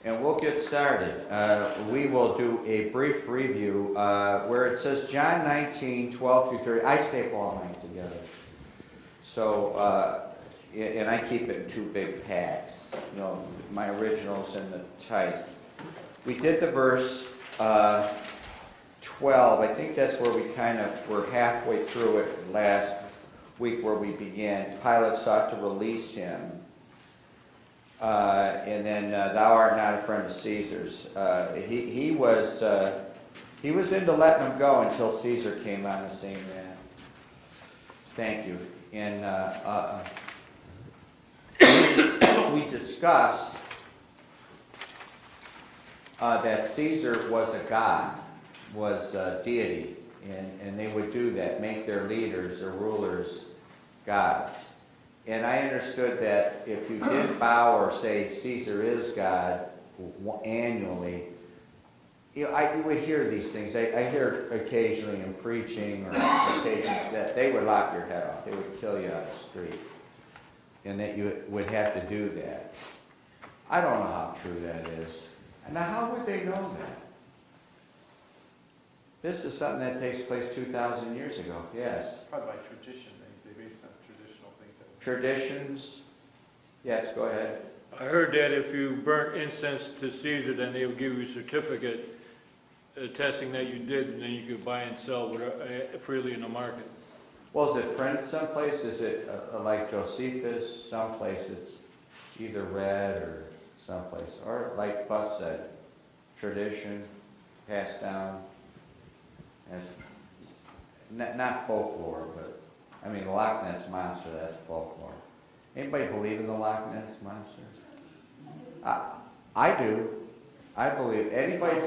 and we'll get started. We will do a brief review where it says John 19:12-30. I staple all mine together. So, and I keep it in 2 big packs. You know, my originals and the type. We did the verse 12. I think that's where we kind of were halfway through it last week where we began. Pilate sought to release him. And then thou art not a friend of Caesar's. He was into letting him go until Caesar came on the scene. Thank you. And we discussed that Caesar was a god, was a deity, and they would do that, make their leaders, their rulers, gods. And I understood that if you did bow or say Caesar is God annually, you know, you would hear these things. I hear occasionally in preaching or occasions that they would lock your head off. They would kill you on the street. And that you would have to do that. I don't know how true that is. Now, how would they know that? This is something that takes place 2,000 years ago. Yes? Probably by tradition. They based on traditional things. Traditions? Yes, go ahead. I heard that if you burnt incense to Caesar, then they would give you a certificate attesting that you did, and then you could buy and sell freely in the market. Well, is it printed someplace? Is it like Josephus? Someplace it's either read or someplace. Or like Bus said, tradition, passed down. As not folklore, but I mean, the Loch Ness Monster, that's folklore. Anybody believe in the Loch Ness Monster? I do. I believe. Anybody?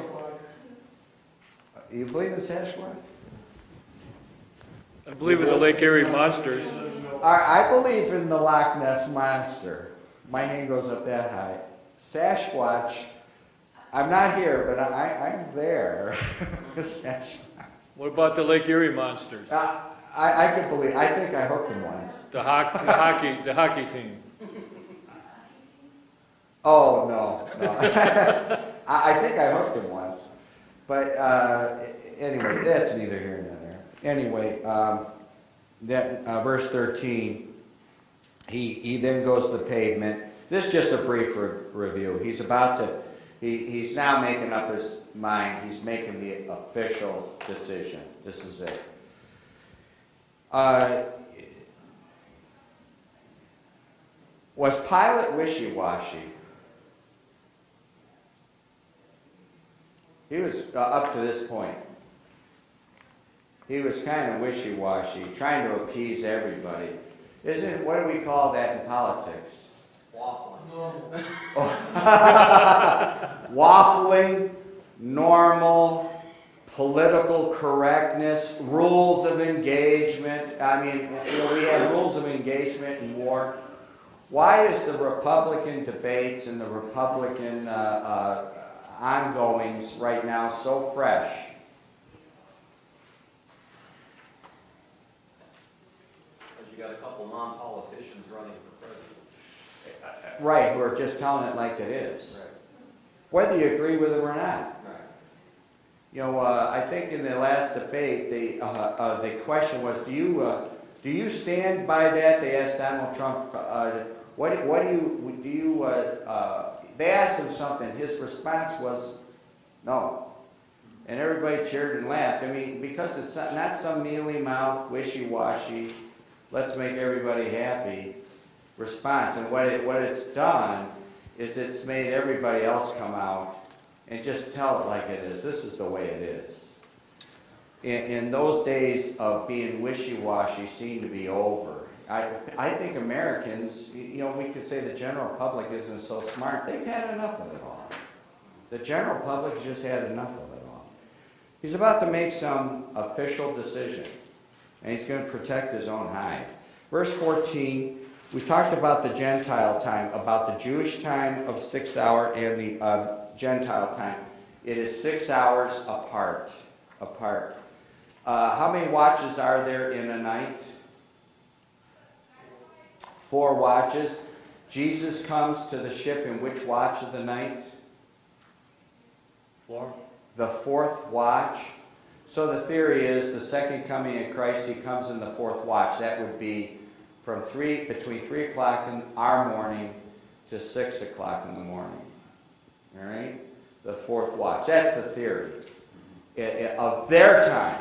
You believe in Sasquatch? I believe in the Lake Erie monsters. I believe in the Loch Ness Monster. My hand goes up that high. Sasquatch, I'm not here, but I'm there. Sasquatch. What about the Lake Erie monsters? I could believe. I think I hooked him once. The hockey team. Oh no. I think I hooked him once, but anyway, that's neither here nor there. Anyway, that verse 13. He then goes to the pavement. This is just a brief review. He's about to. He's now making up his mind. He's making the official decision. This is it. Was Pilate wishy-washy? He was up to this point. He was kind of wishy-washy, trying to appease everybody. What do we call that in politics? Waffling. Waffling, normal, political correctness, rules of engagement. I mean, you know, we have rules of engagement in war. Why is the Republican debates and the Republican ongoings right now so fresh? Because you got a couple non-politicians running for president. Right, who are just telling it like it is. Right. Whether you agree with them or not. Right. You know, I think in the last debate, the question was, do you stand by that? They asked Donald Trump, they asked him something. His response was, no. And everybody cheered and laughed. I mean, because it's not some mealy-mouthed, wishy-washy, let's make everybody happy response. And what it's done is it's made everybody else come out and just tell it like it is. This is the way it is. In those days of being wishy-washy seem to be over. I think Americans, you know, we could say the general public isn't so smart. They've had enough of it all. The general public's just had enough of it all. He's about to make some official decision, and he's going to protect his own hide. Verse 14, we talked about the Gentile time, about the Jewish time of 6th hour and the Gentile time. It is 6 hours apart. How many watches are there in a night? 4 watches. Jesus comes to the ship in which watch of the night? Form? The fourth watch. So the theory is the second coming of Christ, he comes in the fourth watch. That would be from between 3 o'clock in our morning to 6 o'clock in the morning. All right? The fourth watch. That's the theory of their time.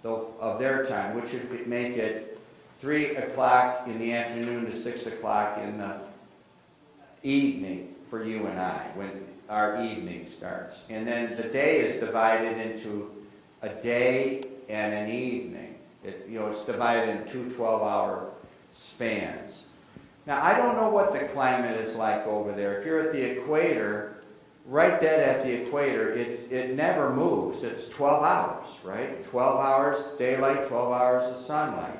Of their time, which would make it 3 o'clock in the afternoon to 6 o'clock in the evening for you and I, when our evening starts. And then the day is divided into a day and an evening. It's divided in two 12-hour spans. Now, I don't know what the climate is like over there. If you're at the equator, right dead at the equator, it never moves. It's 12 hours, right? 12 hours daylight, 12 hours of sunlight.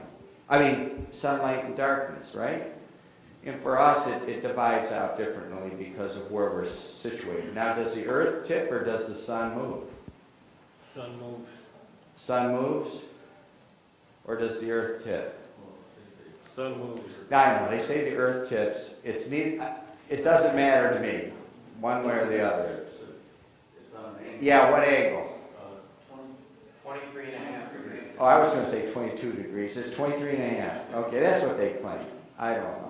Sunlight and darkness, right? And for us, it divides out differently because of where we're situated. Now, does the earth tip or does the sun move? Sun moves. Sun moves? Or does the earth tip? Sun moves. I know, they say the earth tips. It doesn't matter to me, one way or the other. It's on an angle. Yeah, what angle? 23.5 degrees. Oh, I was going to say 22 degrees. It's 23 and a half. Okay, that's what they claim. I don't know.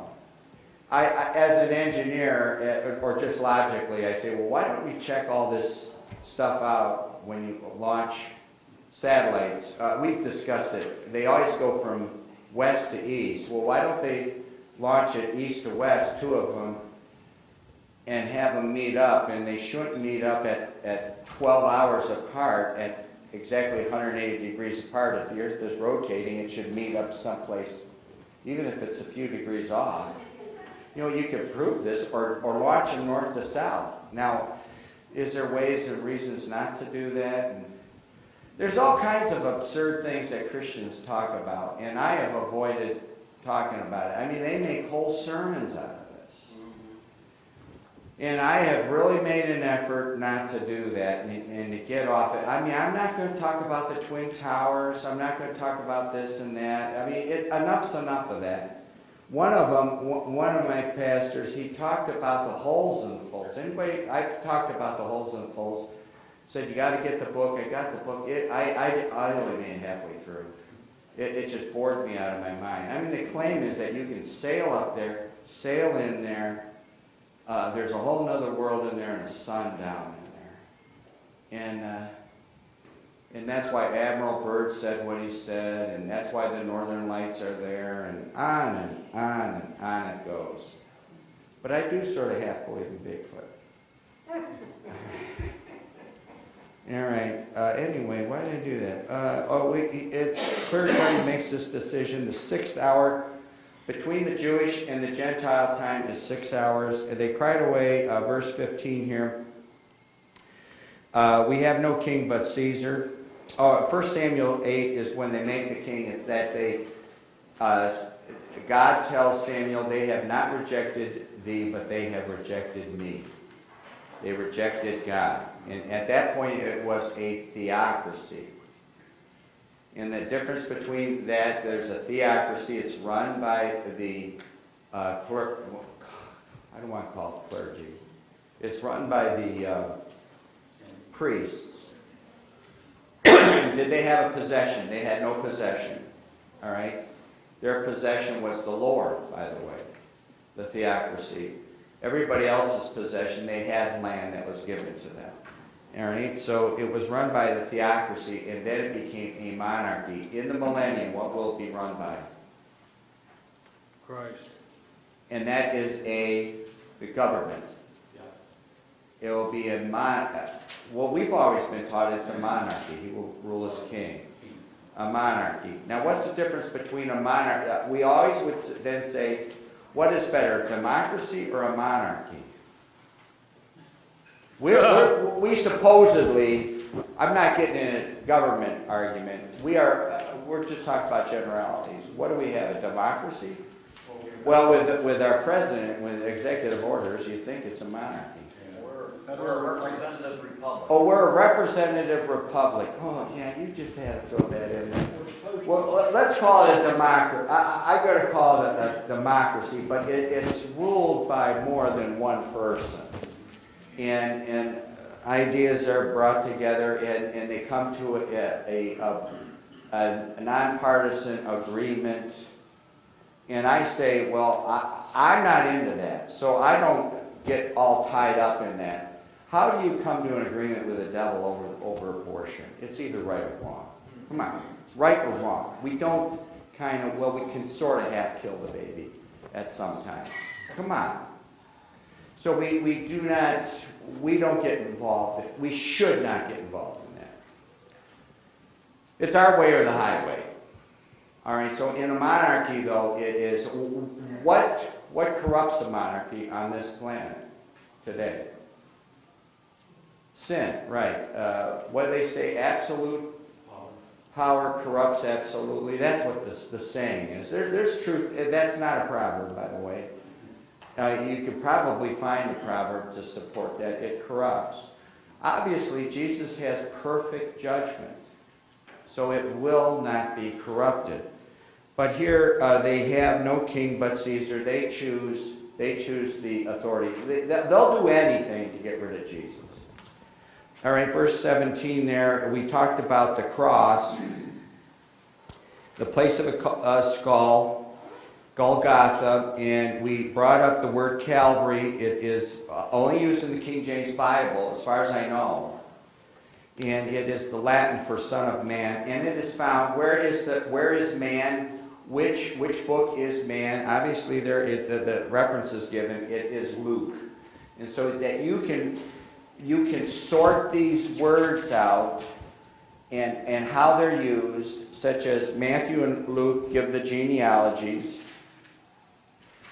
I as an engineer, or just logically, I say, well, why don't we check all this stuff out when you launch satellites? We've discussed it. They always go from west to east. Well, why don't they launch it east to west, two of them, and have them meet up? And they shouldn't meet up at 12 hours apart, at exactly 180 degrees apart. If the Earth is rotating, it should meet up someplace, even if it's a few degrees off. You can prove this, or launch them north to south. Now, is there ways and reasons not to do that? And there's all kinds of absurd things that Christians talk about, and I have avoided talking about it. They make whole sermons out of this. And I have really made an effort not to do that and to get off it. I'm not going to talk about the Twin Towers. I'm not going to talk about this and that. Enough's enough of that. One of my pastors, he talked about the holes in the poles. I've talked about the holes in the poles. Said, you got to get the book. I got the book. I only made it halfway through. It just bored me out of my mind. The claim is that you can sail up there, sail in there. There's a whole other world in there and a sun down in there. And that's why Admiral Byrd said what he said, and that's why the Northern Lights are there, and on and on and on it goes. But I do sort of half believe in Bigfoot. All right. Anyway, why did I do that? It's clear time makes this decision. The 6th hour between the Jewish and the Gentile time is 6 hours. And they cried away, verse 15 here. We have no king but Caesar. 1 Samuel 8 is when they make the king. It's that God tells Samuel, they have not rejected thee, but they have rejected me. They rejected God. And at that point, it was a theocracy. And the difference between that, there's a theocracy. It's run by the clerk. I don't want to call it clergy. It's run by the priests. Did they have a possession? They had no possession. All right? Their possession was the Lord, by the way, the theocracy. Everybody else's possession, they had land that was given to them. All right? So it was run by the theocracy, and then it became a monarchy. In the millennium, what will it be run by? Christ. And that is the government. It will be well, we've always been taught it's a monarchy. He will rule as king. A monarchy. Now, what's the difference between a monarchy? We always would then say, what is better, democracy or a monarchy? We supposedly, I'm not getting in a government argument. We're just talking about generalities. What do we have, a democracy? Well, with our president, with executive orders, you'd think it's a monarchy. We're a representative republic. Oh, we're a representative republic. Oh, yeah, you just had to throw that in there. Well, let's call it a democracy. I got to call it a democracy, but it's ruled by more than one person. And ideas are brought together and they come to a nonpartisan agreement. And I say, well, I'm not into that, so I don't get all tied up in that. How do you come to an agreement with the devil over abortion? It's either right or wrong. Come on, it's right or wrong. We don't we can sort of half kill the baby at some time. Come on. So we don't get involved. We should not get involved in that. It's our way or the highway. All right, so in a monarchy, though, it is, what corrupts a monarchy on this planet today? Sin, right. What do they say? Absolute power corrupts absolutely. That's what the saying is. There's truth. That's not a proverb, by the way. You could probably find a proverb to support that. It corrupts. Obviously, Jesus has perfect judgment, so it will not be corrupted. But here they have no king but Caesar. They choose the authority. They'll do anything to get rid of Jesus. All right, verse 17 there, we talked about the cross, the place of a skull, Golgotha, and we brought up the word Calvary. It is only used in the King James Bible, as far as I know. And it is the Latin for Son of Man. And it is found, where is man? Which book is man? Obviously, the reference is given. It is Luke. And so that you can sort these words out and how they're used, such as Matthew and Luke give the genealogies.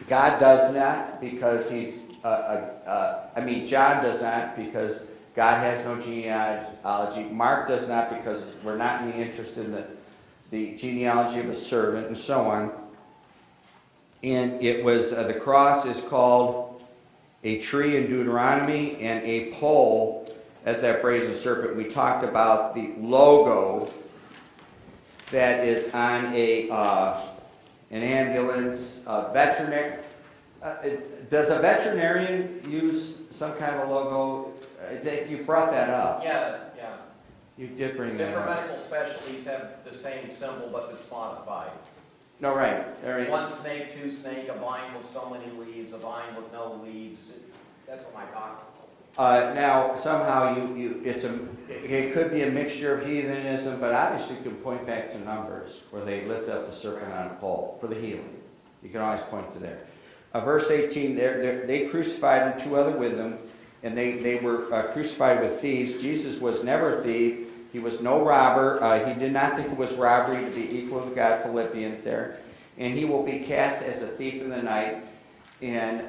God does not because John does not because God has no genealogy. Mark does not because we're not in the interest in the genealogy of a servant, and so on. And it was, the cross is called a tree in Deuteronomy and a pole as that brazen serpent. We talked about the logo that is on an ambulance. Veterinary. Does a veterinarian use some kind of a logo? You brought that up. Yeah. You did bring that Different up. medical specialties have the same symbol, but it's modified. No, right. All right. One snake, two snake, a vine with so many leaves, a vine with no leaves. That's what my doctor. Now, somehow it could be a mixture of heathenism, but obviously you can point back to Numbers where they lift up the serpent on a pole for the healing. You can always point to there. Verse 18, they crucified and two other with them, and they were crucified with thieves. Jesus was never a thief. He was no robber. He did not think it was robbery to be equal to God, Philippians there. And he will be cast as a thief in the night. And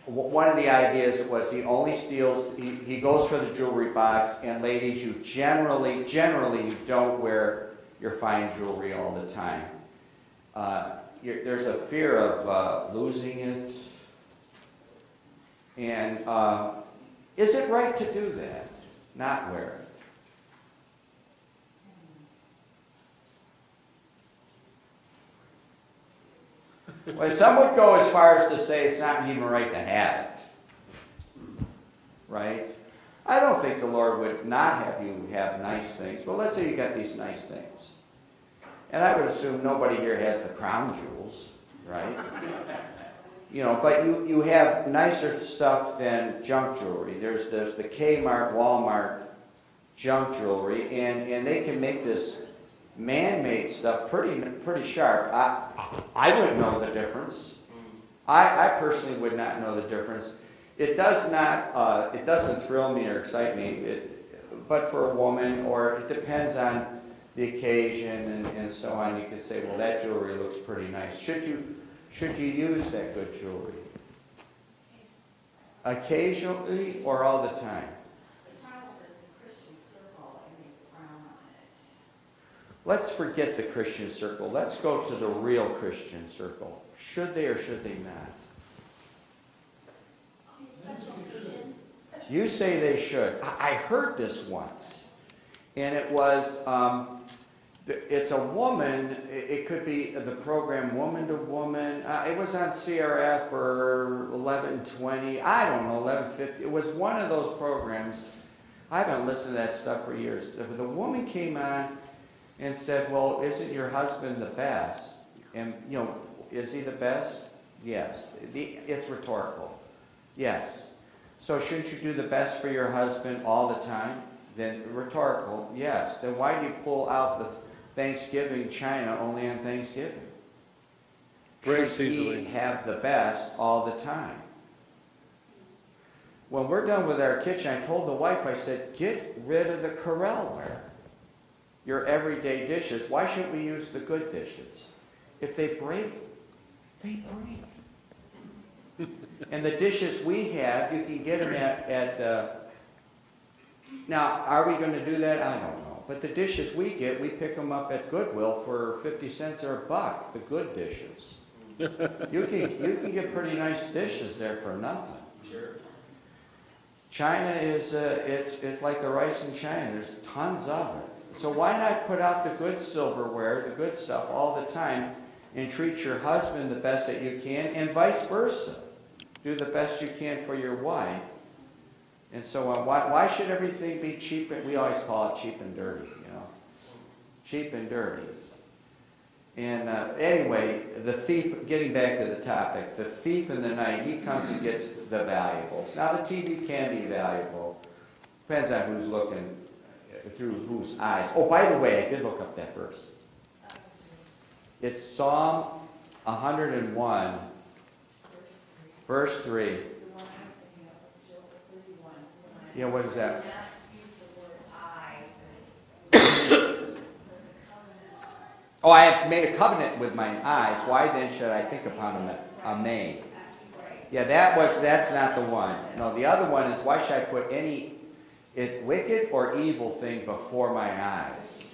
one of the ideas was he only steals, he goes for the jewelry box. And ladies, you generally you don't wear your fine jewelry all the time. There's a fear of losing it. And is it right to do that? Not wear it. Well, some would go as far as to say it's not even right to have it. Right? I don't think the Lord would not have you have nice things. But let's say you got these nice things. And I would assume nobody here has the crown jewels, right? But you have nicer stuff than junk jewelry. There's the Kmart, Walmart junk jewelry, and they can make this man-made stuff pretty sharp. I wouldn't know the difference. I personally would not know the difference. It doesn't thrill me or excite me, but for a woman, or it depends on the occasion and so on, you could say, well, that jewelry looks pretty nice. Should you use that good jewelry? Occasionally or all the time? The problem is the Christian circle and they frown on it. Let's forget the Christian circle. Let's go to the real Christian circle. Should they or should they not? Special occasions. You say they should. I heard this once. And it was, it's a woman, it could be the program Woman to Woman. It was on CRF or 1120, I don't know, 1150. It was one of those programs. I haven't listened to that stuff for years. The woman came on and said, well, isn't your husband the best? And, is he the best? Yes. It's rhetorical. Yes. So shouldn't you do the best for your husband all the time? Then rhetorical, yes. Then why do you pull out the Thanksgiving china only on Thanksgiving? Breaks Should he easily. have the best all the time? When we're done with our kitchen, I told the wife, I said, get rid of the Corellware. Your everyday dishes. Why shouldn't we use the good dishes? If they break, they break. And the dishes we have, you can get them now, are we going to do that? I don't know. But the dishes we get, we pick them up at Goodwill for 50 cents or $1, the good dishes. You can get pretty nice dishes there for nothing. Sure. China is, it's like the rice in China. There's tons of it. So why not put out the good silverware, the good stuff all the time, and treat your husband the best that you can, and vice versa. Do the best you can for your wife, and so on. Why should everything be cheap? We always call it cheap and dirty, cheap and dirty. And anyway, the thief, getting back to the topic, the thief in the night, he comes and gets the valuables. Now the TV can be valuable. Depends on who's looking, through whose eyes. Oh, by the way, I did look up that verse. It's Psalm 101, verse 3. The one I was thinking of was Job 31. Yeah, what is that? Not use the word I, but it says a covenant. Oh, I have made a covenant with mine eyes. Why then should I think upon a maid? Yeah, that's not the one. No, the other one is, why should I put any wicked or evil thing before my eyes?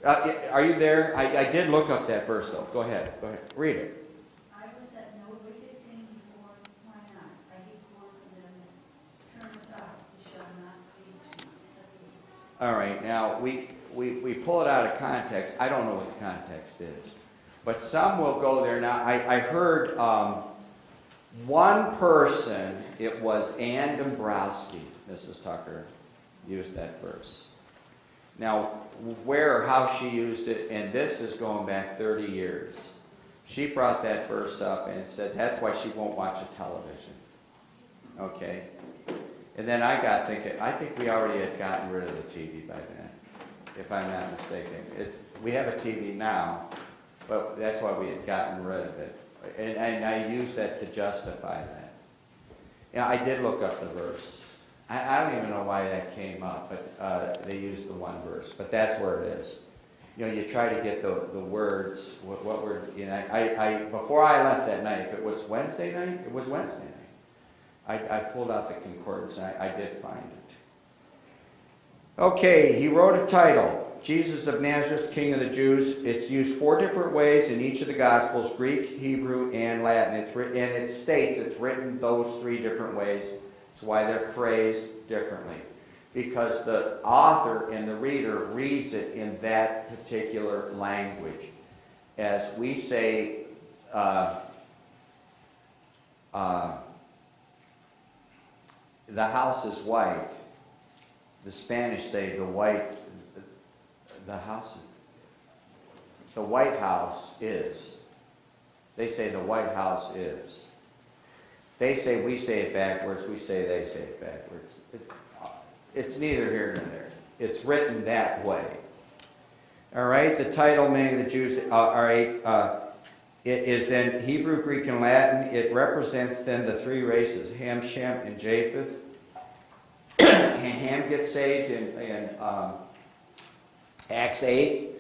Are you there? I did look up that verse, though. Go ahead. Read it. I will set no wicked thing before my eyes. I abhor them that turn aside. It shall not be to me. All right, now, we pull it out of context. I don't know what the context is. But some will go there. Now, I heard one person, it was Ann Dombrowski, Mrs. Tucker, used that verse. Now, where or how she used it, and this is going back 30 years. She brought that verse up and said that's why she won't watch a television. Okay? And then I got thinking, I think we already had gotten rid of the TV by then, if I'm not mistaken. We have a TV now, but that's why we had gotten rid of it. And I use that to justify that. Yeah, I did look up the verse. I don't even know why that came up, but they used the one verse. But that's where it is. You try to get the words, what word, before I left that night, if it was Wednesday night, it was Wednesday night. I pulled out the concordance and I did find it. Okay, he wrote a title, Jesus of Nazareth, King of the Jews. It's used 4 different ways in each of the Gospels, Greek, Hebrew, and Latin. And it states it's written those 3 different ways. That's why they're phrased differently. Because the author and the reader reads it in that particular language. As we say, the house is white. The Spanish say the White House is. They say the White House is. They say we say it backwards, we say they say it backwards. It's neither here nor there. It's written that way. All right, the title, many of the Jews, it is then Hebrew, Greek, and Latin. It represents then the 3 races, Ham, Shem, and Japheth. Ham gets saved in Acts 8.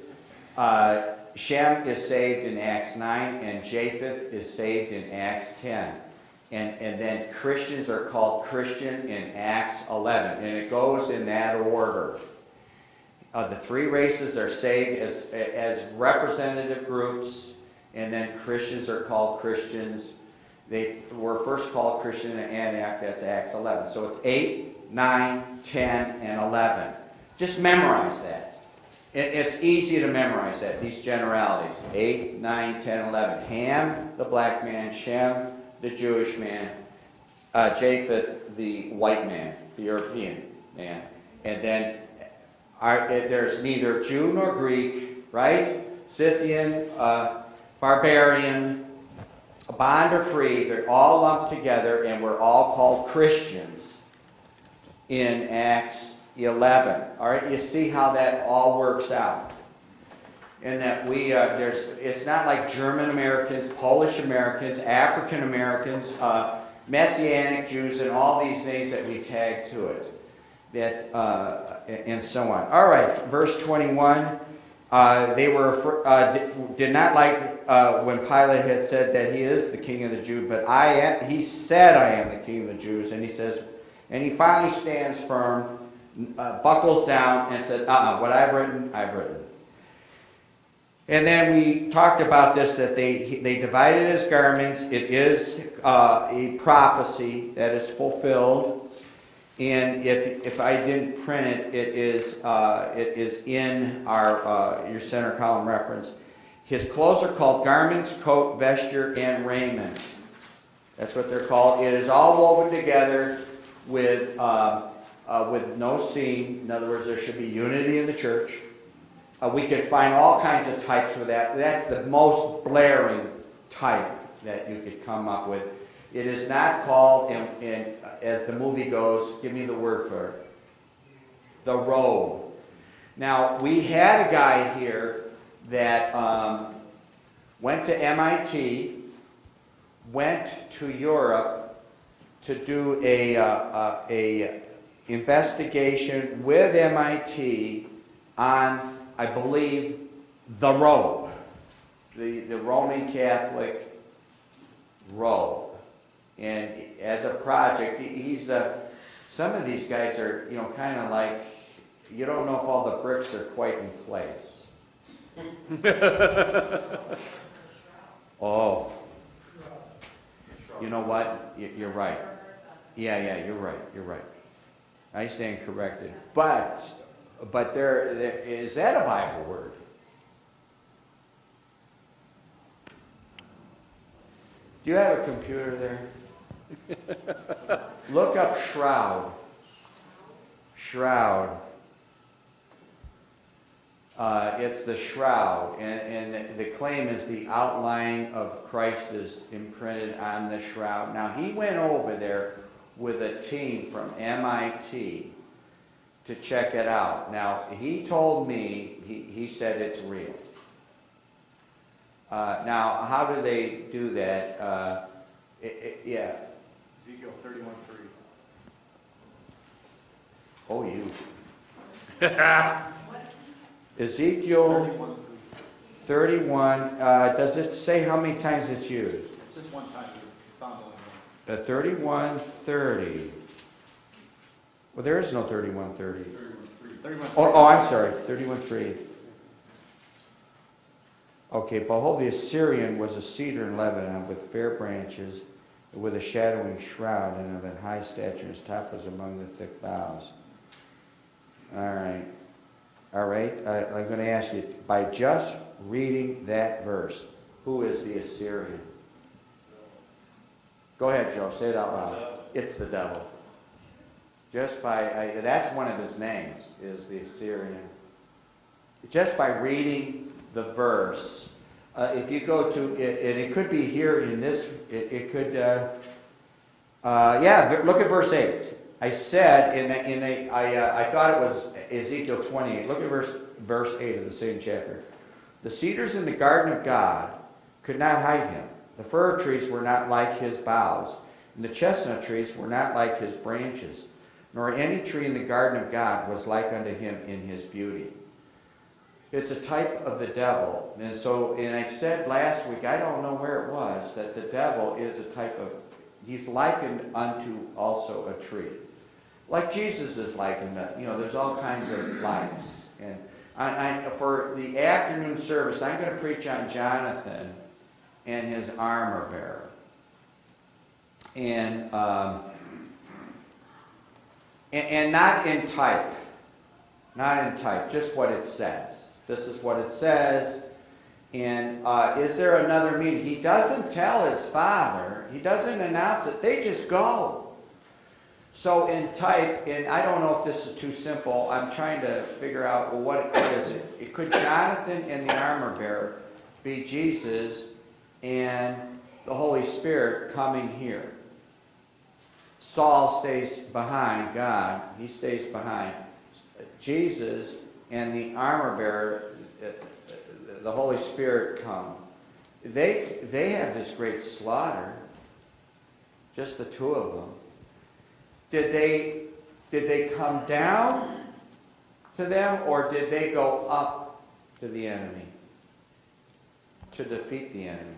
Shem is saved in Acts 9, and Japheth is saved in Acts 10. And then Christians are called Christian in Acts 11. And it goes in that order. The 3 races are saved as representative groups, and then Christians are called Christians. They were first called Christian in Antioch, that's Acts 11. So it's 8, 9, 10, and 11. Just memorize that. It's easy to memorize that, these generalities. 8, 9, 10, 11. Ham, the black man. Shem, the Jewish man. Japheth, the white man, the European. man. And then there's neither Jew nor Greek, right? Scythian, barbarian, bond or free, they're all lumped together, and we're all called Christians in Acts 11. All right, you see how that all works out. And that it's not like German Americans, Polish Americans, African Americans, Messianic Jews, and all these things that we tag to it. And so on. All right, verse 21. They did not like when Pilate had said that he is the king of the Jews, but he said, I am the king of the Jews. And he says, and he finally stands firm, buckles down, and said, what I've written, I've written. And then we talked about this, that they divided his garments. It is a prophecy that is fulfilled. And if I didn't print it, it is in your center column reference. His clothes are called garments, coat, vesture, and raiment. That's what they're called. It is all woven together with no seam. In other words, there should be unity in the church. We could find all kinds of types for that. That's the most blaring type that you could come up with. It is not called, as the movie goes, give me the word for it, the robe. Now, we had a guy here that went to MIT, went to Europe to do a investigation with MIT on, I believe, the robe, the Roman Catholic robe. And as a project, some of these guys are, kind of like, you don't know if all the bricks are quite in place. Oh. You know what? You're right. Yeah, you're right. I stand corrected. But there is that a Bible word? Do you have a computer there? Look up shroud. Shroud. It's the shroud, and the claim is the outline of Christ is imprinted on the shroud. Now, he went over there with a team from MIT to check it out. Now, he told me, he said it's real. Now, how do they do that? Yeah. Ezekiel 31:3. Oh, you. Ezekiel 31. Does it say how many times it's used? It's just one time you found the 31:30. Well, there is no 31:30. 31:3. Oh, I'm sorry. 31:3. Okay, behold, the Assyrian was a cedar in Lebanon with fair branches, with a shadowing shroud, and of a high stature, and his top was among the thick boughs. All right. I'm going to ask you, by just reading that verse, who is the Assyrian? Go ahead, Joe. Say it out loud. It's the devil. Just by, that's one of his names, is the Assyrian. Just by reading the verse, if you go to, and it could be here in this, it could, look at verse 8. I said, I thought it was Ezekiel 28. Look at verse 8 of the same chapter. The cedars in the garden of God could not hide him. The fir trees were not like his boughs, and the chestnut trees were not like his branches, nor any tree in the garden of God was like unto him in his beauty. It's a type of the devil. And I said last week, I don't know where it was, that the devil is a type of, he's likened unto also a tree. Like Jesus is likened, there's all kinds of likes. And for the afternoon service, I'm going to preach on Jonathan and his armor bearer. And not in type. Not in type, just what it says. This is what it says. And is there another meeting? He doesn't tell his father. He doesn't announce it. They just go. So in type, and I don't know if this is too simple, I'm trying to figure out, well, what is it? It could Jonathan and the armor bearer be Jesus and the Holy Spirit coming here? Saul stays behind God. He stays behind. Jesus and the armor bearer, the Holy Spirit come. They have this great slaughter. Just the two of them. Did they come down to them, or did they go up to the enemy to defeat the enemy?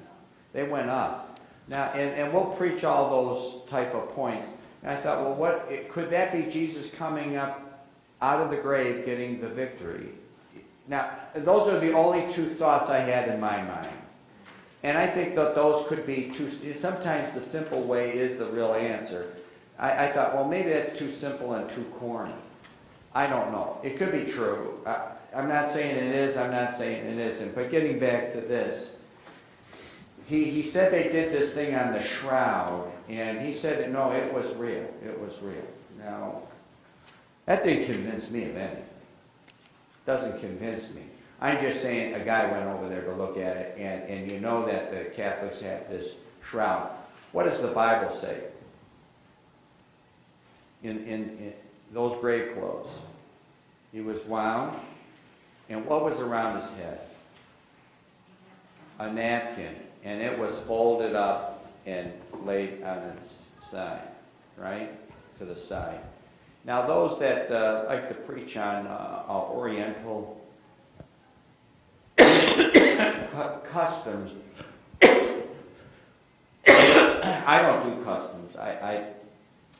They went up. Now, and we'll preach all those type of points. And I thought, well, could that be Jesus coming up out of the grave, getting the victory? Now, those are the only two thoughts I had in my mind. And I think that those could be too, sometimes the simple way is the real answer. I thought, well, maybe that's too simple and too corny. I don't know. It could be true. I'm not saying it is, I'm not saying it isn't. But getting back to this, he said they did this thing on the shroud, and he said, no, it was real. It was real. Now, that didn't convince me of anything. Doesn't convince me. I'm just saying a guy went over there to look at it, and you know that the Catholics have this shroud. What does the Bible say? In those grave clothes. He was wound, and what was around his head? A napkin, and it was folded up and laid on its side, right? To the side. Now those that like to preach on Oriental customs, I don't do customs.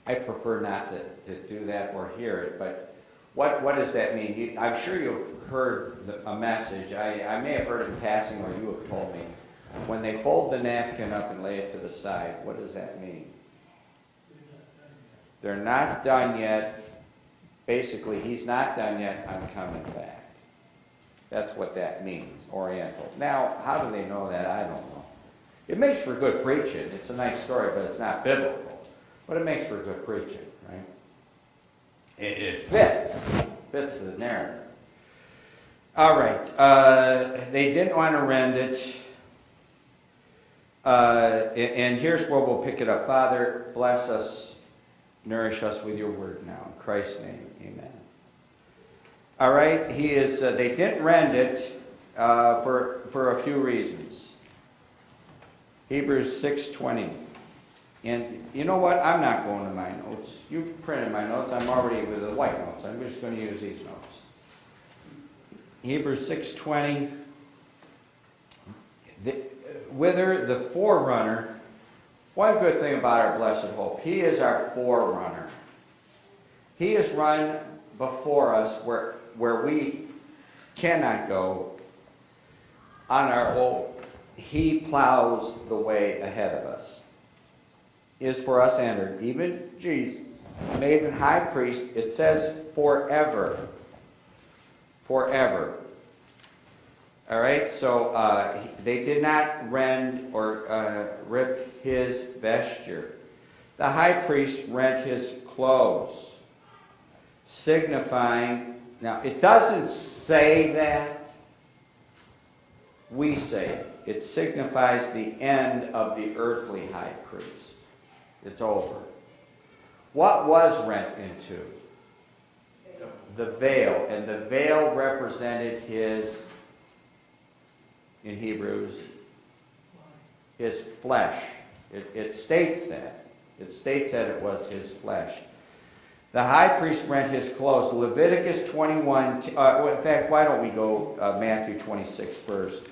I prefer not to do that or hear it, but what does that mean? I'm sure you've heard a message. I may have heard it in passing, or you have told me. When they fold the napkin up and lay it to the side, what does that mean? They're not done yet. Basically, he's not done yet. I'm coming back. That's what that means, Oriental. Now, how do they know that? I don't know. It makes for good preaching. It's a nice story, but it's not biblical. But it makes for good preaching, right? It fits the narrative. All right. They didn't want to rend it. And here's where we'll pick it up. Father, bless us, nourish us with your word now. In Christ's name, amen. All right. They didn't rend it for a few reasons. Hebrews 6:20. And you know what? I'm not going to my notes. You printed my notes. I'm already with the white notes. I'm just going to use these notes. Hebrews 6:20. Whither the forerunner. One good thing about our blessed hope, he is our forerunner. He has run before us where we cannot go on our own. He plows the way ahead of us. Is for us entered, even Jesus, made an high priest, it says forever. Forever. All right, so they did not rend or rip his vesture. The high priest rent his clothes, signifying, now it doesn't say that, we say it. It signifies the end of the earthly high priest. It's over. What was rent into? The veil. And the veil represented his, in Hebrews, his flesh. It states that. It states that it was his flesh. The high priest rent his clothes. Leviticus 21. In fact, why don't we go Matthew 26 first?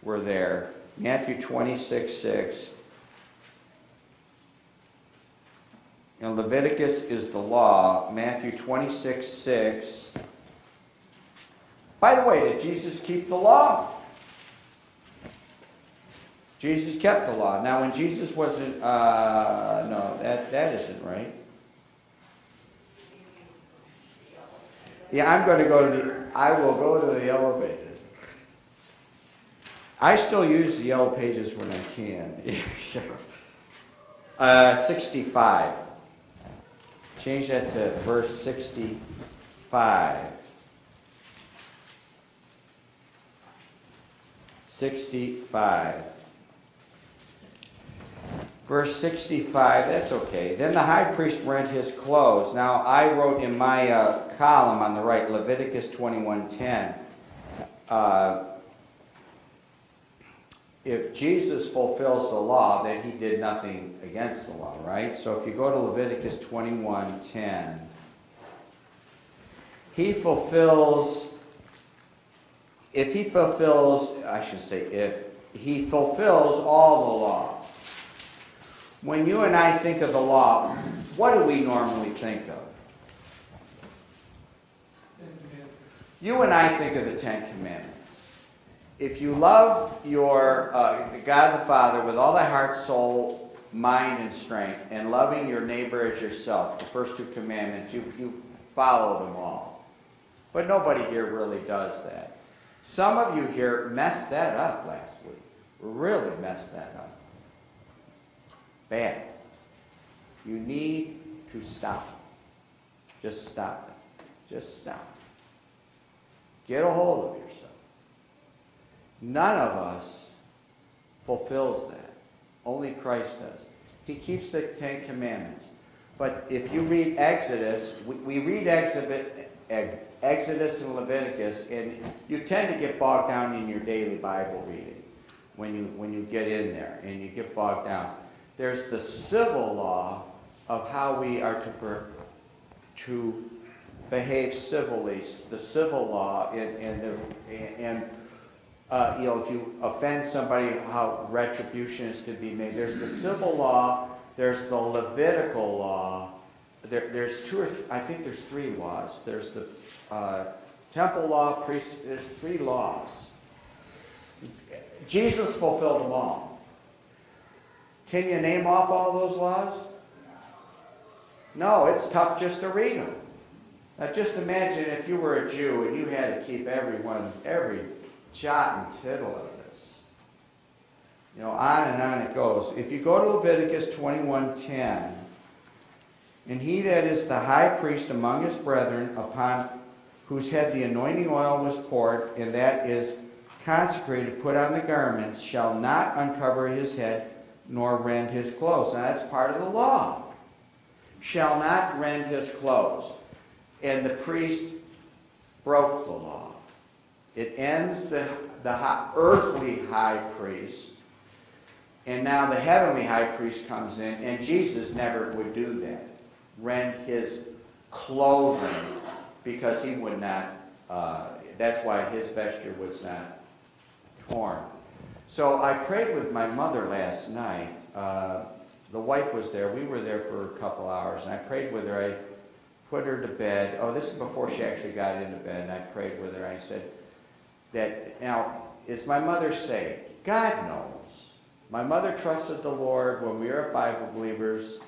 We're there. Matthew 26:6. And Leviticus is the law. Matthew 26:6. By the way, did Jesus keep the law? Jesus kept the law. Now, when Jesus wasn't, no, that isn't right. Yeah, I will go to the yellow pages. I still use the yellow pages when I can. 65. change that to verse 65. 65. Verse 65, that's okay. Then the high priest rent his clothes. Now, I wrote in my column on the right, Leviticus 21:10. If Jesus fulfills the law, then he did nothing against the law, right? So if you go to Leviticus 21:10, if he fulfills all the law. When you and I think of the law, what do we normally think of? You and I think of the Ten Commandments. If you love your God the Father with all thy heart, soul, mind, and strength, and loving your neighbor as yourself, the first 2 commandments, you follow them all. But nobody here really does that. Some of you here messed that up last week. Really messed that up. Bad. You need to stop. Just stop it. Just stop. Get a hold of yourself. None of us fulfills that. Only Christ does. He keeps the 10 Commandments. But if you read Exodus, we read Exodus and Leviticus, and you tend to get bogged down in your daily Bible reading when you get in there, and you get bogged down. There's the civil law of how we are to behave civilly. The civil law, and if you offend somebody, how retribution is to be made. There's the civil law. There's the Levitical law. There's 3 laws. There's the temple law, priest. There's 3 laws. Jesus fulfilled them all. Can you name off all those laws? No, it's tough just to read them. Now just imagine if you were a Jew and you had to keep every jot and tittle of this. On and on it goes. If you go to Leviticus 21:10, and he that is the high priest among his brethren, upon whose head the anointing oil was poured, and that is consecrated, put on the garments, shall not uncover his head, nor rend his clothes. Now that's part of the law. Shall not rend his clothes. And the priest broke the law. It ends the earthly high priest. And now the heavenly high priest comes in, and Jesus never would do that. Rend his clothing, because he would not, that's why his vesture was not torn. So I prayed with my mother last night. The wife was there. We were there for a couple hours, and I prayed with her. I put her to bed. Oh, this is before she actually got into bed, and I prayed with her. I said that, now, is my mother saved? God knows. My mother trusted the Lord when we were Bible believers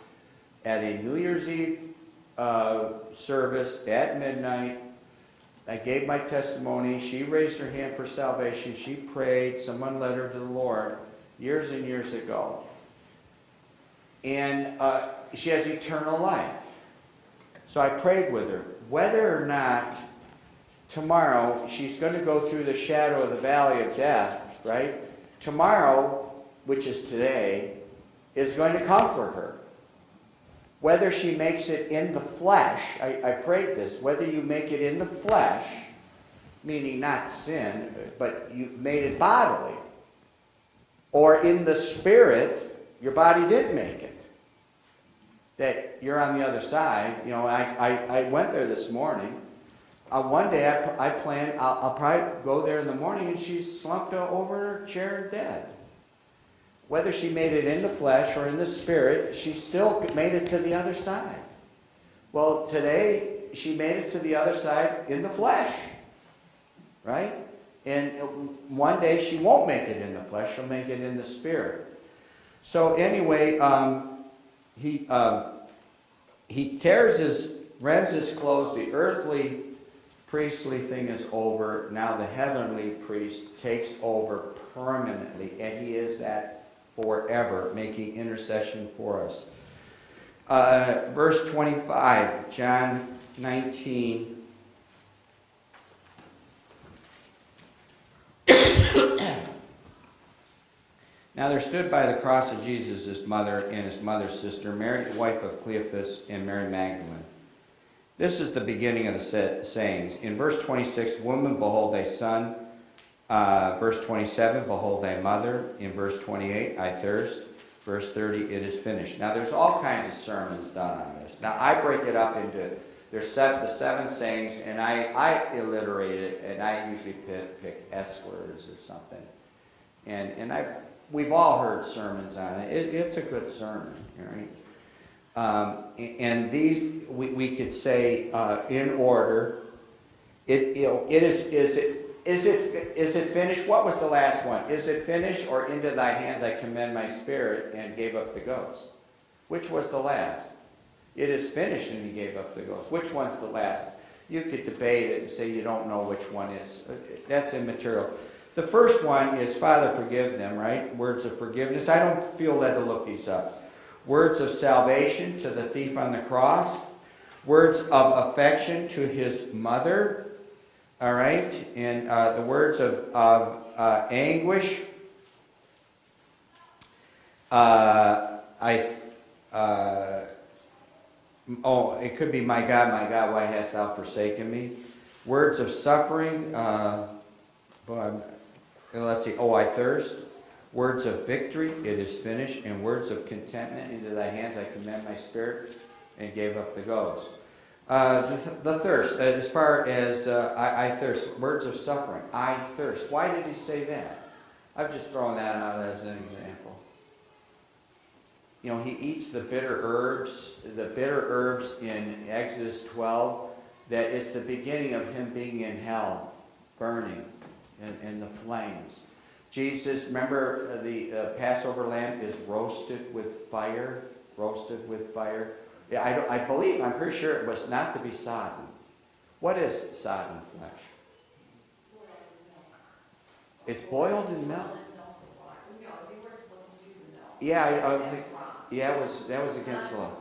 at a New Year's Eve service at midnight. I gave my testimony. She raised her hand for salvation. She prayed. Someone led her to the Lord years and years ago. And she has eternal life. So I prayed with her. Whether or not tomorrow she's going to go through the shadow of the valley of death, right? Tomorrow, which is today, is going to come for her. Whether she makes it in the flesh, I prayed this, whether you make it in the flesh, meaning not sin, but you made it bodily, or in the spirit, your body didn't make it, that you're on the other side. I went there this morning. One day I planned, I'll probably go there in the morning, and she's slumped over in her chair dead. Whether she made it in the flesh or in the spirit, she still made it to the other side. Well, today, she made it to the other side in the flesh, right? And one day she won't make it in the flesh, she'll make it in the spirit. So anyway, he rends his clothes. The earthly priestly thing is over. Now the heavenly priest takes over permanently, and he is that forever, making intercession for us. Verse 25, John 19. Now there stood by the cross of Jesus his mother and his mother's sister, Mary, the wife of Cleophas, and Mary Magdalene. This is the beginning of the sayings. In verse 26, woman, behold thy son. Verse 27, behold thy mother. In verse 28, I thirst. Verse 30, it is finished. Now there's all kinds of sermons done on this. Now I break it up into, there's the 7 sayings, and I alliterate it, and I usually pick S words or something. And we've all heard sermons on it. It's a good sermon, right? And these we could say in order. Is it finished? What was the last one? Is it finished, or into thy hands I commend my spirit, and gave up the ghost? Which was the last? It is finished, and he gave up the ghost. Which one's the last? You could debate it and say you don't know which one is. That's immaterial. The first one is, Father, forgive them, right? Words of forgiveness. I don't feel led to look these up. Words of salvation to the thief on the cross. Words of affection to his mother. All right? And the words of anguish. It could be, my God, why hast thou forsaken me? Words of suffering. Let's see. I thirst. Words of victory. It is finished. And words of contentment. Into thy hands I commend my spirit, and gave up the ghost. The thirst. As far as I thirst. Words of suffering. I thirst. Why did he say that? I've just thrown that out as an example. You know, he eats the bitter herbs. The bitter herbs in Exodus 12. That is the beginning of him being in hell, burning. And the flames. Jesus, remember the Passover lamb is roasted with fire. Roasted with fire. Yeah, I'm pretty sure it was not to be sodden. What is sodden flesh? It's boiled in milk. Yeah, that was against the law.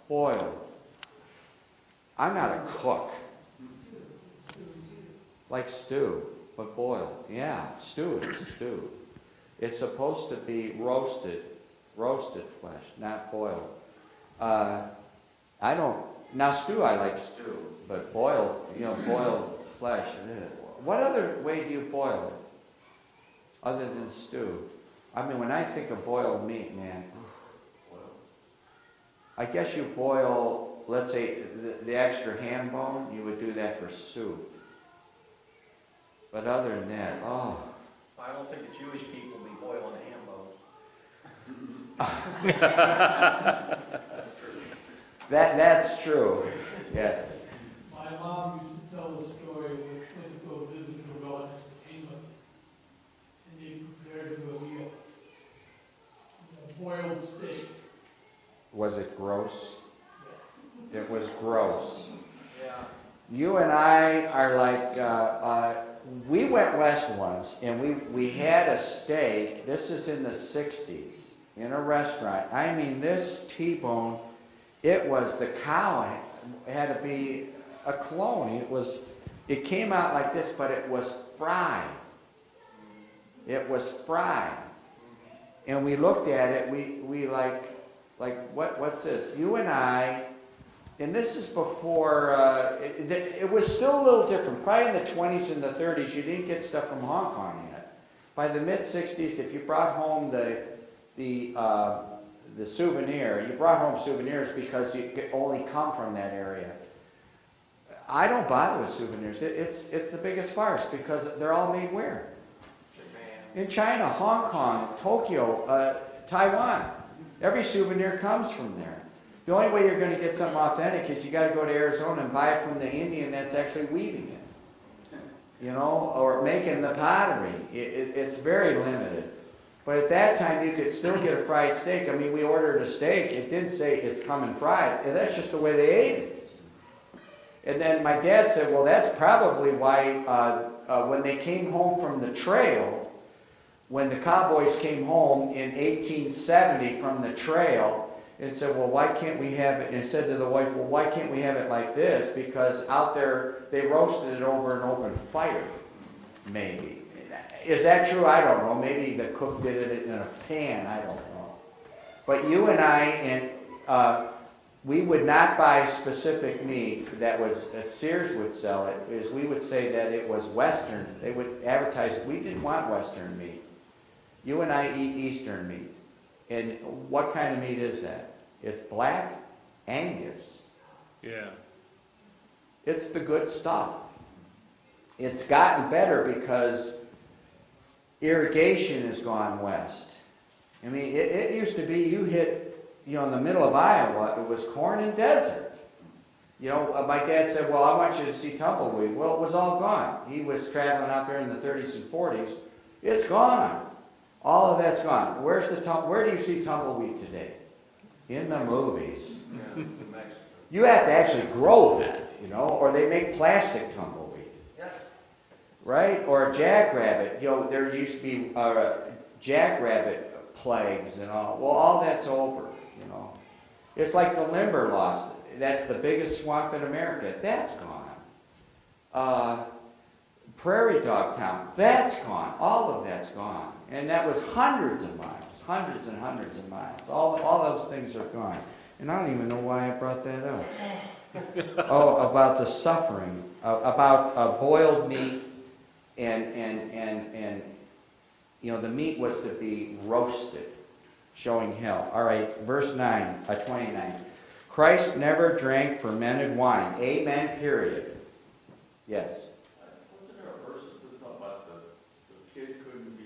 Boiled. I'm not a cook. Like stew. But boiled, yeah, stew. It's supposed to be roasted flesh, not boiled. Stew, I like stew, but boiled flesh. What other way do you boil it, other than stew? I mean, when I think of boiled meat, man, I guess you boil, let's say, the extra ham bone, you would do that for soup. But other than that, I don't think the Jewish people be boiling ham bones. That's true. Yes. My mom used to tell the story when we went to go visit her relatives in England, and they prepared her a meal. A boiled steak. Was it gross? Yes. It was gross. Yeah. You and I are like, we went west once, and we had a steak. This is in the 60s, in a restaurant. I mean, this T-bone, it was, the cow had to be a clone. It came out like this, but it was fried. It was fried. And we looked at it, we like what's this? You and I, and this is before, it was still a little different. Probably in the 20s and the 30s, you didn't get stuff from Hong Kong yet. By the mid-60s, if you brought home the souvenir, you brought home souvenirs because you could only come from that area. I don't bother with souvenirs. It's the biggest farce because they're all made where? Japan. In China, Hong Kong, Tokyo, Taiwan. Every souvenir comes from there. The only way you're going to get something authentic is you got to go to Arizona and buy it from the Indian that's actually weaving it, or making the pottery. It's very limited. But at that time, you could still get a fried steak. I mean, we ordered a steak. It didn't say it's coming fried. And that's just the way they ate it. And then my dad said, well, that's probably why when they came home from the trail, when the cowboys came home in 1870 from the trail, and said, well, why can't we have it, and said to the wife, well, why can't we have it like this? Because out there, they roasted it over an open fire, maybe. Is that true? I don't know. Maybe the cook did it in a pan, I don't know. But you and we would not buy specific meat that was, Sears would sell it, is we would say that it was Western. They would advertise, we didn't want Western meat. You and I eat Eastern meat. And what kind of meat is that? It's black Angus. Yeah. It's the good stuff. It's gotten better because irrigation has gone west. I mean, it used to be you hit, in the middle of Iowa, it was corn and desert. My dad said, well, I want you to see tumbleweed. Well, it was all gone. He was traveling out there in the 30s and 40s. It's gone. All of that's gone. Where do you see tumbleweed today? In the movies. You have to actually grow that, or they make plastic tumbleweed. Right? Or a jackrabbit. There used to be jackrabbit plagues and all. Well, all that's over. It's like the limber loss. That's the biggest swamp in America. That's gone. Prairie Dog Town. That's gone. All of that's gone. And that was hundreds of miles. Hundreds and hundreds of miles. All those things are gone. And I don't even know why I brought that up. Oh, about the suffering. About boiled meat. And the meat was to be roasted, showing hell. All right, verse 29. Christ never drank fermented wine. Amen, period. Yes. Wasn't there a verse that said something about the kid couldn't be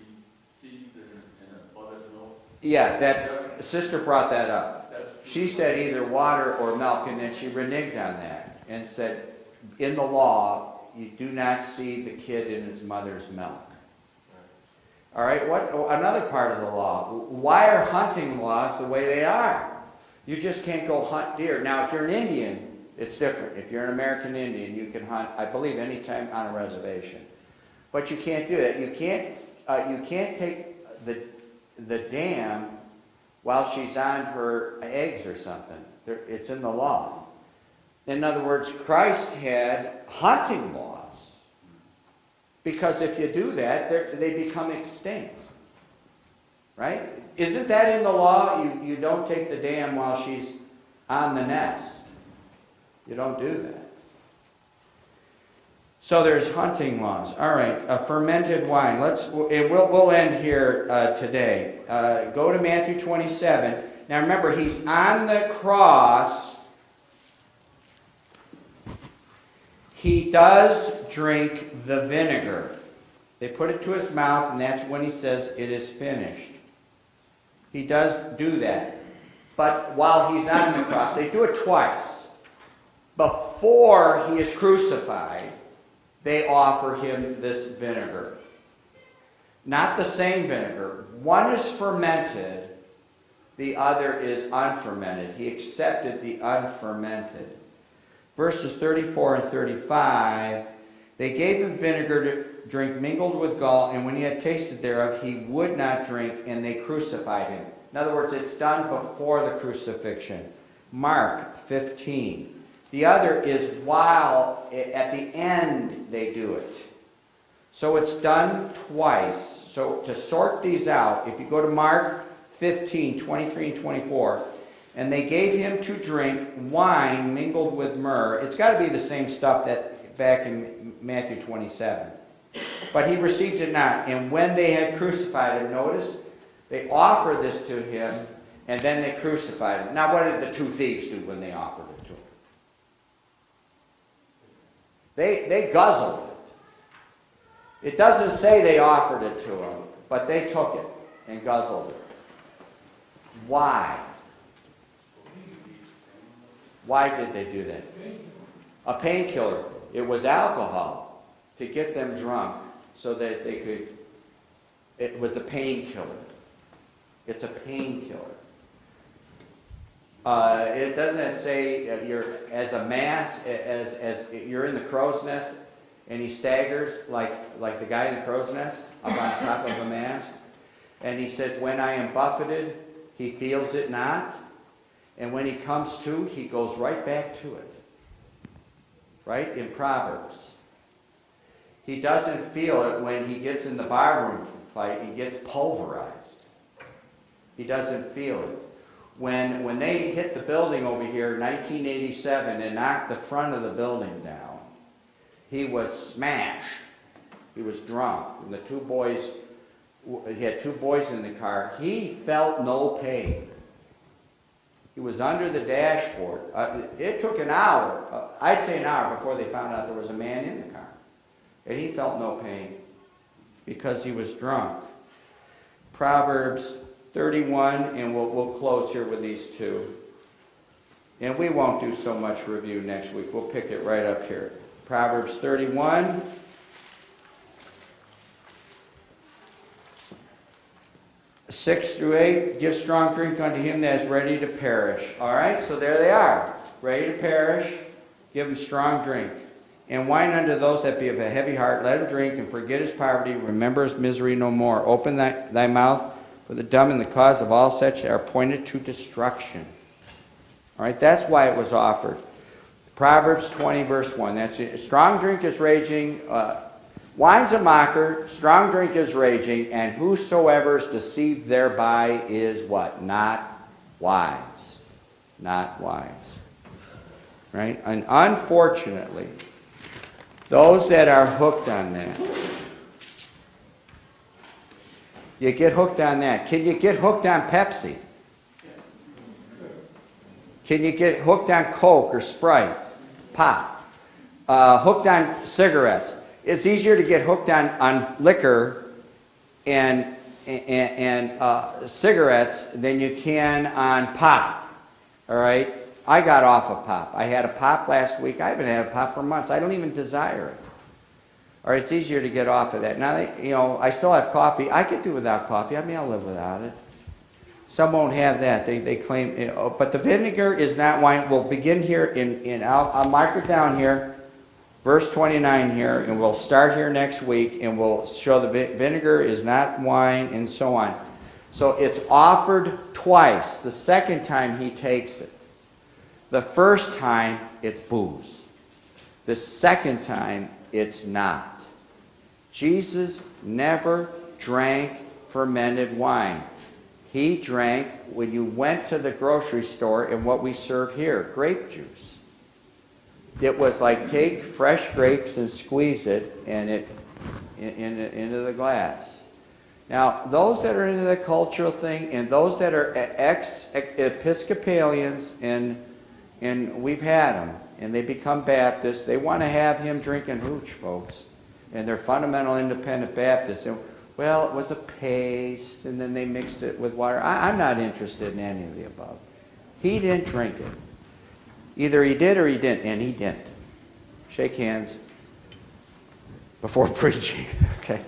seethed in a mother's milk? Yeah, sister brought that up. She said either water or milk, and then she reneged on that and said, in the law, you do not see the kid in his mother's milk. All right, another part of the law. Why are hunting laws the way they are? You just can't go hunt deer. Now, if you're an Indian, it's different. If you're an American Indian, you can hunt, I believe, anytime on a reservation. But you can't do that. You can't take the dam while she's on her eggs or something. It's in the law. In other words, Christ had hunting laws. Because if you do that, they become extinct. Right? Isn't that in the law? You don't take the dam while she's on the nest. You don't do that. So there's hunting laws. All right, fermented wine. We'll end here today. Go to Matthew 27. Now remember, he's on the cross. He does drink the vinegar. They put it to his mouth, and that's when he says, it is finished. He does do that. But while he's on the cross, they do it twice. Before he is crucified, they offer him this vinegar. Not the same vinegar. One is fermented, the other is unfermented. He accepted the unfermented. Verses 34 and 35, they gave him vinegar to drink mingled with gall, and when he had tasted thereof, he would not drink, and they crucified him. In other words, it's done before the crucifixion. Mark 15. The other is while, at the end, they do it. So it's done twice. So to sort these out, if you go to Mark 15, 23 and 24, and they gave him to drink wine mingled with myrrh. It's got to be the same stuff that back in Matthew 27. But he received it not. And when they had crucified him, notice, they offered this to him, and then they crucified him. Now, what did the two thieves do when they offered it to him? They guzzled it. It doesn't say they offered it to him, but they took it and guzzled it. Why? Why did they do that? A painkiller. It was alcohol to get them drunk so that they could. It was a painkiller. It's a painkiller. It doesn't say you're as a mass as you're in the crow's nest and he staggers like the guy in the crow's nest up on top of a mast, and he said, "When I am buffeted, he feels it not." And when he comes to, he goes right back to it. Right? In Proverbs. He doesn't feel it when he gets in the barroom fight. He gets pulverized. He doesn't feel it. When they hit the building over here in 1987 and knocked the front of the building down, he was smashed. He was drunk. And the two boys, he had two boys in the car. He felt no pain. He was under the dashboard. It took an hour, I'd say an hour, before they found out there was a man in the car. And he felt no pain because he was drunk. Proverbs 31, and we'll close here with these two. And we won't do so much review next week. We'll pick it right up here. Proverbs 31. Six through 8, give strong drink unto him that is ready to perish. All right, so there they are. Ready to perish, give him strong drink. And wine unto those that be of a heavy heart, let him drink and forget his poverty, remember his misery no more. Open thy mouth for the dumb, and the cause of all such are appointed to destruction. All right, that's why it was offered. Proverbs 20, verse 1. That's it. Strong drink is raging. Wine's a mocker, strong drink is raging, and whosoever is deceived thereby is what? Not wise. Not wise. Right? And unfortunately, those that are hooked on that, you get hooked on that. Can you get hooked on Pepsi? Can you get hooked on Coke or Sprite? Pop? Hooked on cigarettes? It's easier to get hooked on liquor and cigarettes than you can on pop. All right? I got off of pop. I had a pop last week. I haven't had a pop for months. I don't even desire it. All right, it's easier to get off of that. Now, I still have coffee. I could do without coffee. I mean, I'll live without it. Some won't have that. They claim, but the vinegar is not wine. We'll begin here I'll mark it down here. Verse 29 here, and we'll start here next week, and we'll show the vinegar is not wine, and so on. So it's offered twice. The second time he takes it. The first time, it's booze. The second time, it's not. Jesus never drank fermented wine. He drank, when you went to the grocery store, and what we serve here, grape juice. It was like take fresh grapes and squeeze it and into the glass. Now, those that are into the cultural thing and those that are ex-Episcopalians, and we've had them, and they become Baptists, they want to have him drinking hooch, folks. And they're fundamental independent Baptists. And, well, it was a paste, and then they mixed it with water. I'm not interested in any of the above. He didn't drink it. Either he did or he didn't, and he didn't. Shake hands before preaching, okay?